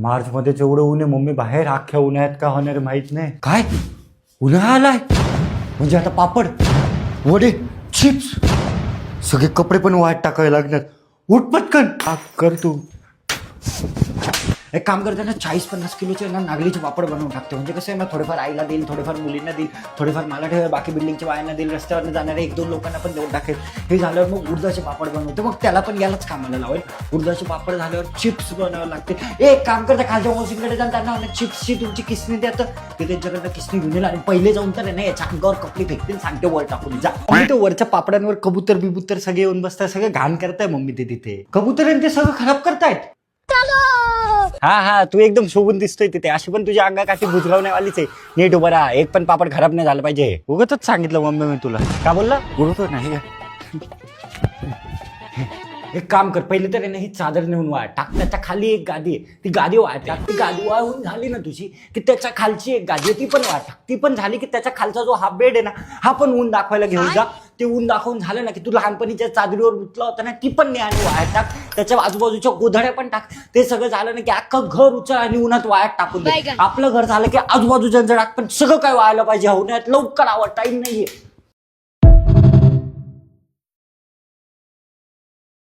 मार्च मध्ये एवढं ऊन आहे मम्मी, बाहेर अख्ख्या उन्हाळ्यात का होणार माहित नाही. काय उन्हाळा आलाय म्हणजे आता पापड वडे चिप्स सगळे कपडे पण वाट टाकावे लागणार. उठ पटकन कर तू. एक काम करते ना, 40-50 किलोचे ना नागलीचे पापड बनवून टाकते. म्हणजे कसं आहे ना, थोडेफार आईला देईल, थोडेफार मुलींना देईल, थोडेफार मला ठेवा, बाकी बिल्डिंगच्या बायांना देईल, रस्त्यावर जाणाऱ्या 1-2 लोकांना पण देऊन टाकेल. हे झाल्यावर मग उडदाचे पापड बनवते, मग त्याला पण यालाच कामाला लावेल. उडदाचे पापड झाल्यावर चिप्स बनवावे लागते. एक काम करते, खालच्या मौसीकडे जाऊन त्यांना चिप्सची तुमची किसणी द्या, ते त्यांच्याकडनं किसणी घेऊन येईल आणि पहिले जाऊन तर ना याच्या अंगावर कपडे फेकतील, सांगते वर टाकून जा. आणि ते वरच्या पापडांवर कबूतर बिबूतर सगळे येऊन बसतात, सगळं घाण करताय मम्मी ते तिथे. कबूतर ते सगळं खराब करतायत. हा तू एकदम शोभून दिसतोय तिथे. अशी पण तुझ्या अंगाकाठी बुजगावण्यावालीच आहे. नीट उभं राहा, एक पण पापड खराब नाही झालं पाहिजे. उगतच सांगितलं मम्मी मी तुला. का बोलला उडतो नाही. एक काम कर, पहिले तर ही चादर नेऊन वाळ टाक. त्याच्या खाली एक गादी आहे, ती गादी वाळ टाक. ती गादी वाळून झाली ना तुझी की त्याच्या खालची एक गादी आहे, ती पण वाळ टाक. ती पण झाली की त्याच्या खालचा जो हा बेड आहे ना, हा पण ऊन दाखवायला घेऊन जा. ते ऊन दाखवून झालं ना की तू लहानपणीच्या चादरीवर उठला होता ना, ती पण ने आणि वाळत टाक. त्याच्या आजूबाजूच्या गोधड्या पण टाक. ते सगळं झालं ना की अख्खं घर उचल आणि उन्हात वाळत टाकून दे. आपलं घर झालं की आजूबाजूच्या टाक, पण सगळं काय वाळायला पाहिजे. उन्हाळ्यात लवकर टाईम नाहीये.